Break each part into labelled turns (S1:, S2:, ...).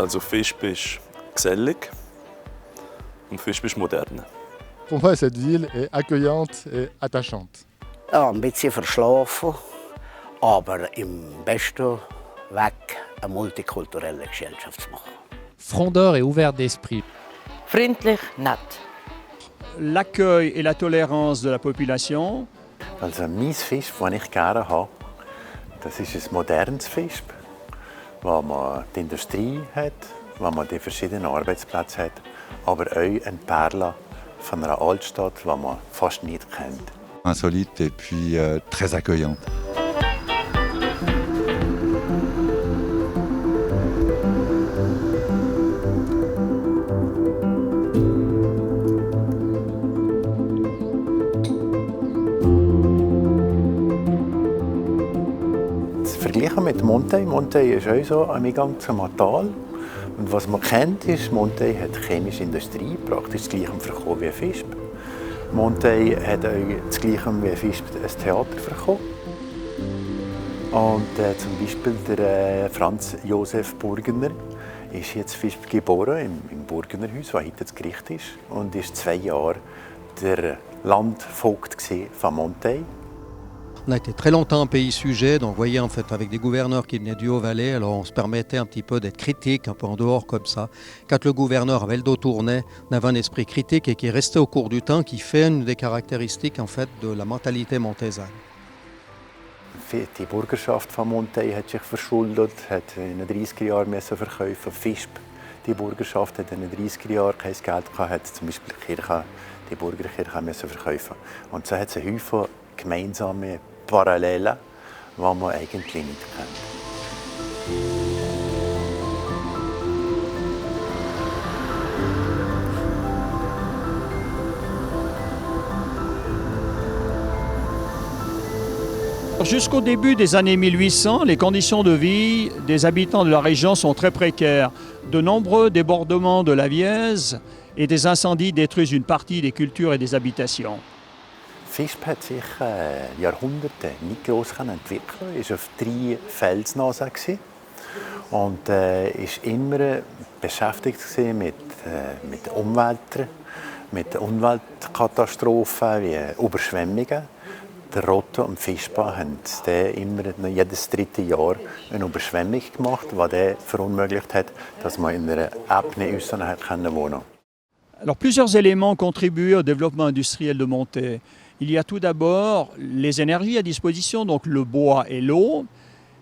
S1: Also Visp ist gesellig und Visp ist modern.
S2: Pour moi, cette ville est accueillante et attachante.
S3: Ja, ein bisschen verschlafen, aber im besten Weg eine multikulturelle Gesellschaft zu machen.
S4: Frondeur et ouvert d'esprit.
S5: Freundlich, nett.
S6: L'accueil et la tolérance de la population.
S7: Also mein Visp, das ich gerne habe, das ist ein modernes Visp, wo man die Industrie hat, wo man die verschiedenen Arbeitsplätze hat, aber auch eine Perle von einer Altstadt, die man fast nicht kennt.
S8: Insolite et puis très accueillante.
S7: Vergleichen mit Monthey. Monthey ist auch so am Eingang zum Tal. Und was man kennt, ist, Monthey hat chemische Industrie, praktisch das gleiche verkauft wie Visp. Monthey hat auch das gleiche wie Visp ein Theater verkauft. Und zum Beispiel der Franz Josef Burgener ist jetzt Visp geboren, im Burgenerhaus, das heute das Gericht ist. Und war 2 Jahre der Landvogt von Monthey.
S9: On a été très longtemps pays sujet, donc vous voyez en fait avec des gouverneurs qui venaient du Haut-Valais, alors on se permettait un petit peu d'être critique, un peu en dehors comme ça. Quand le gouverneur avait le dos tourné, on avait un esprit critique et qui est resté au cours du temps, qui fait une des caractéristiques en fait de la mentalité montaisanne.
S7: Die Bürgerschaft von Monthey hat sich verschuldet, hat in den 30er Jahren verkaufen. Visp, die Bürgerschaft hat in den 30er Jahren kein Geld gehabt, hat zum Beispiel die Bürgerkirche verkaufen. Und so hat es einen Haufen gemeinsame Parallelen, die man eigentlich nicht kennt.
S6: Jusqu'au début des années 1800, les conditions de vie des habitants de la région sont très précaires. De nombreux débordements de la Vièze et des incendies détruisent une partie des cultures et des habitations.
S7: Visp hat sich Jahrhunderte nicht gross entwickeln, war auf 3 Felsnasen und ist immer beschäftigt mit Umwelt, mit Umweltkatastrophen wie Überschwemmungen. Der Rotte und Vispa haben immer jedes 3. Jahr eine Überschwemmung gemacht, die verunmöglicht hat, dass man in einer Ebene wohnen konnte.
S6: Alors, plusieurs éléments contribuent au développement industriel de Monthey. Il y a tout d'abord les énergies à disposition, donc le bois et l'eau,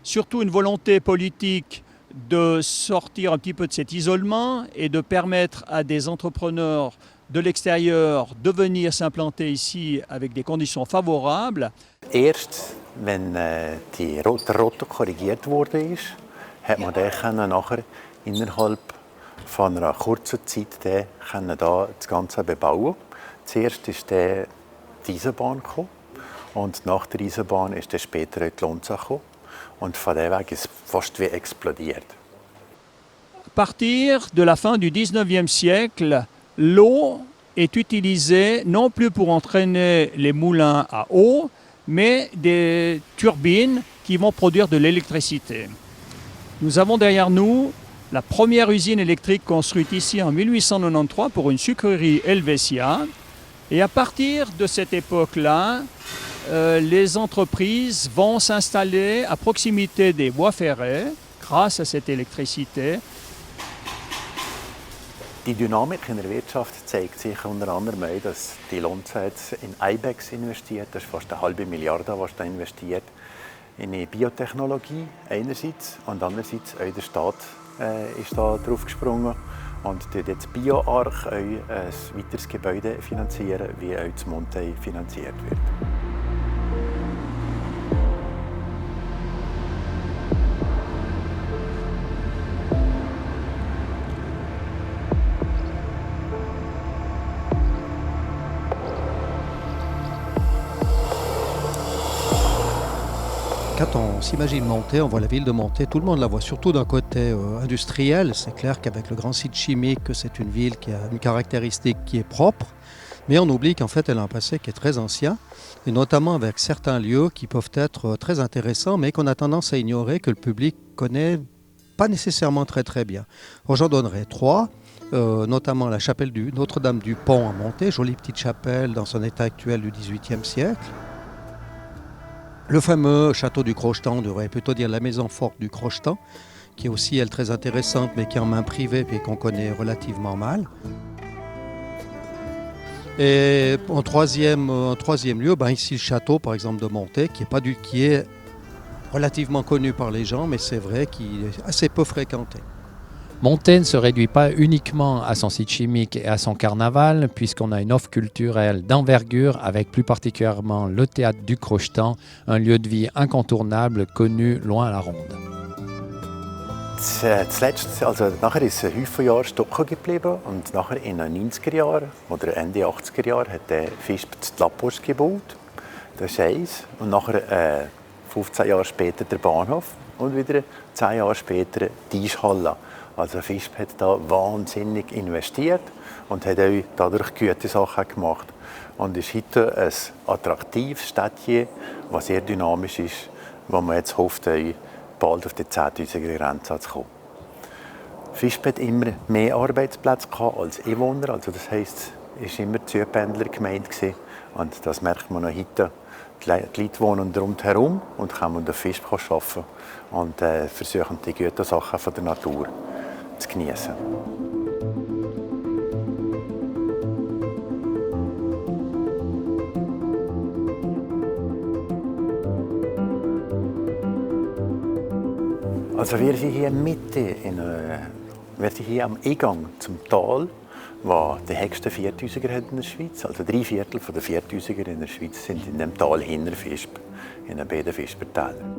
S6: surtout une volonté politique de sortir un petit peu de cet isolement et de permettre à des entrepreneurs de l'extérieur de venir s'implanter ici avec des conditions favorables.
S7: Erst wenn der Rotte korrigiert wurde, hat man dann nachher innerhalb von einer kurzen Zeit das Ganze bebauen. Zuerst ist die Eisenbahn gekommen und nach der Eisenbahn ist dann später die Lonza gekommen. Und von diesem Weg ist es fast wie explodiert.
S6: À partir de la fin du 19e siècle, l'eau est utilisée non plus pour entraîner les moulins à eau, mais des turbines qui vont produire de l'électricité. Nous avons derrière nous la première usine électrique construite ici en 1893 pour une sucrerie Helvetia. Et à partir de cette époque-là, les entreprises vont s'installer à proximité des voies ferrées grâce à cette électricité.
S7: Die Dynamik in der Wirtschaft zeigt sich unter anderem auch, dass die Lonza jetzt in Ibex investiert, das ist fast 1/2 Milliarde, was da investiert, in die Biotechnologie einerseits und andererseits auch der Staat ist da drauf gesprungen und jetzt BioArch auch ein weiteres Gebäude finanzieren, wie auch das Monthey finanziert wird.
S9: Quand on s'imagine Monthey, on voit la ville de Monthey, tout le monde la voit surtout d'un côté industriel. C'est clair qu'avec le grand site chimique, c'est une ville qui a une caractéristique qui est propre. Mais on oublie qu'en fait, elle a un passé qui est très ancien, et notamment avec certains lieux qui peuvent être très intéressants, mais qu'on a tendance à ignorer, que le public connaît pas nécessairement très bien. Alors, j'en donnerai 3. Notamment la chapelle du Notre-Dame du Pont à Monté, jolie petite chapelle dans son état actuel du XVIIIe siècle. Le fameux château du Crochetan, on devrait plutôt dire la maison forte du Crochetan, qui est aussi elle très intéressante mais qui est en main privée et qu'on connaît relativement mal. Et en troisième lieu, ici le château par exemple de Monté, qui est relativement connu par les gens, mais c'est vrai qu'il est assez peu fréquenté.
S4: Monté ne se réduit pas uniquement à son site chimique et à son carnaval, puisqu'on a une offre culturelle d'envergure, avec plus particulièrement le théâtre du Crochetan, un lieu de vie incontournable, connu loin à la ronde.
S7: Nachher ist es ein Haufen Jahre stocken geblieben und nachher in den 90er Jahren oder Ende 80er Jahren hat der Fisp das Lappos gebaut. Das ist eins. Und nachher 15 Jahre später der Bahnhof und wieder 10 Jahre später die Eishalle. Also Fisp hat da wahnsinnig investiert und hat auch dadurch gute Sachen gemacht. Und ist heute ein attraktives Städtchen, das sehr dynamisch ist, wo man jetzt hofft, bald auf die 10'000er Grenze zu kommen. Fisp hat immer mehr Arbeitsplätze gehabt als Einwohner, also das heisst, es war immer Zugpendlergemeinde gewesen. Und das merkt man noch heute. Die Leute wohnen rundherum und können auf Fisp arbeiten und versuchen die guten Sachen von der Natur zu genießen. Also wir sind hier mitten wir sind hier am Eingang zum Tal, wo die höchsten 4000er hat in der Schweiz. Also 3/4 der 4000er in der Schweiz sind in dem Tal hinter Fisp, in den beiden Fispertälern.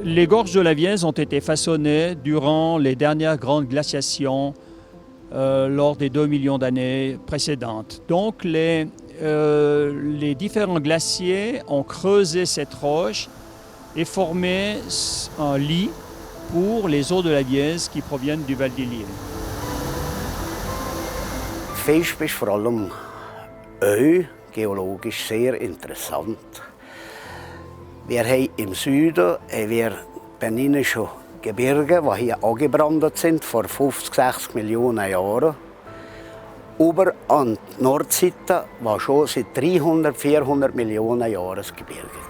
S6: Les gorges de la Vièze ont été façonnées durant les dernières grandes glaciations lors des 2 millions d'années précédentes. Donc les différents glaciers ont creusé cette roche et formé un lit pour les eaux de la Vièze qui proviennent du Val d'Ilien.
S3: Fisp ist vor allem geologisch sehr interessant. Wir haben im Süden Penninische Gebirge, die hier angebrannt sind vor 50-60 Millionen Jahren. Über an die Nordseite war schon seit 300-400 Millionen Jahren das Gebirge war.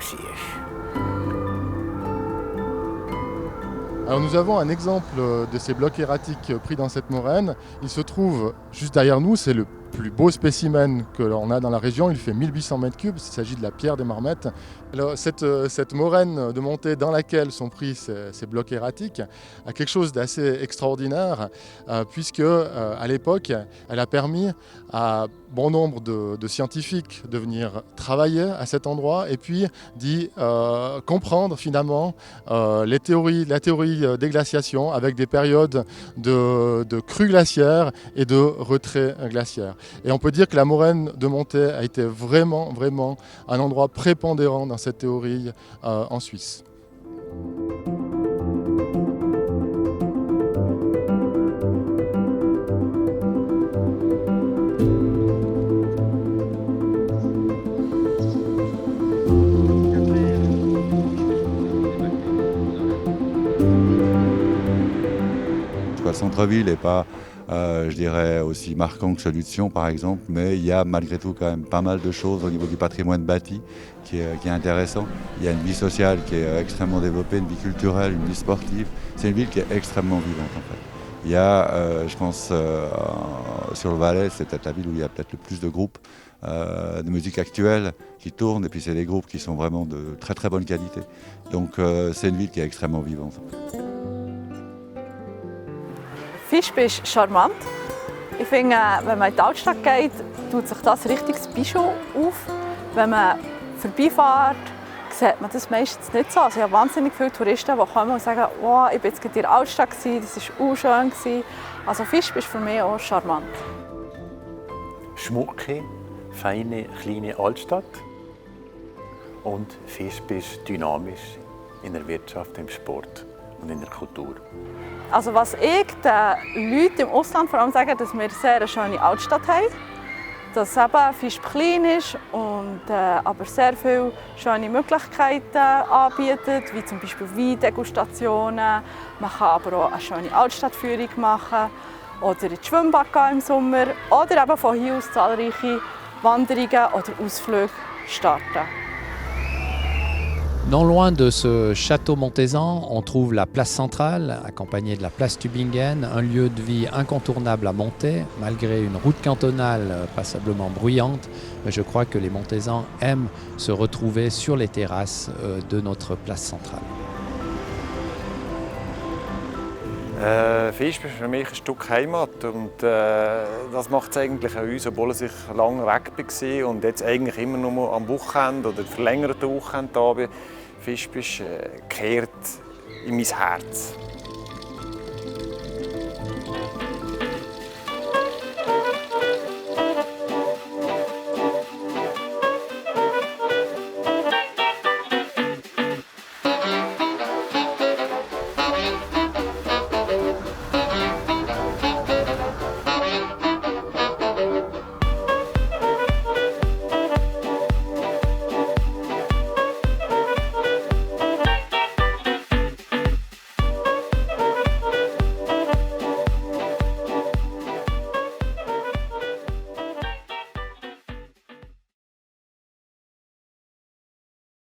S2: Alors nous avons un exemple de ces blocs erratiques pris dans cette moraine. Il se trouve juste derrière nous, c'est le plus beau spécimen que l'on a dans la région. Il fait 1800 mètres cubes, il s'agit de la pierre des Marmettes. Alors, cette moraine de montée dans laquelle sont pris ces blocs erratiques a quelque chose d'assez extraordinaire puisque à l'époque, elle a permis à bon nombre de scientifiques de venir travailler à cet endroit et puis d'y comprendre finalement la théorie des glaciations avec des périodes de crues glaciaires et de retraits glaciaires. Et on peut dire que la moraine de montée a été vraiment un endroit prépondérant dans cette théorie en Suisse.
S8: Le centre-ville n'est pas, je dirais, aussi marquant que celui de Sion par exemple, mais il y a malgré tout quand même pas mal de choses au niveau du patrimoine bâti qui est intéressant. Il y a une vie sociale qui est extrêmement développée, une vie culturelle, une vie sportive. C'est une ville qui est extrêmement vivante en fait. Il y a, je pense, sur le Valais, c'est peut-être la ville où il y a peut-être le plus de groupes de musique actuelle qui tournent, et puis c'est des groupes qui sont vraiment de très très bonne qualité. Donc c'est une ville qui est extrêmement vivante.
S5: Fisp ist charmant. Ich finde, wenn man in die Altstadt geht, tut sich das richtig das Bijou auf. Wenn man vorbeifährt, sieht man das meistens nicht so. Also ich habe wahnsinnig viele Touristen, die kommen und sagen, wow, ich war jetzt gerade in der Altstadt, das war auch schön. Also Fisp ist für mich auch charmant.
S7: Schmucke, feine, kleine Altstadt. Und Fisp ist dynamisch in der Wirtschaft, im Sport und in der Kultur.
S5: Also was ich den Leuten im Ausland vor allem sage, dass wir eine sehr schöne Altstadt haben. dass eben Fischb klein ist und aber sehr viele schöne Möglichkeiten anbietet, wie zum Beispiel Weindegustationen. Man kann aber auch eine schöne Altstadtführung machen oder ins Schwimmbad gehen im Sommer oder eben von hier aus zahlreiche Wanderungen oder Ausflüge starten.
S4: Non loin de ce château montaisan, on trouve la place centrale, accompagnée de la place Tübingen, un lieu de vie incontournable à monter, malgré une route cantonale passablement bruyante. Je crois que les Montaisans aiment se retrouver sur les terrasses de notre place centrale.
S10: Fischb ist für mich ein Stück Heimat und das macht es eigentlich an uns, obwohl ich lange weg war und jetzt eigentlich immer nur am Wochenende oder verlängerten Wochenende da bin. Fischb ist gekehrt in mein Herz.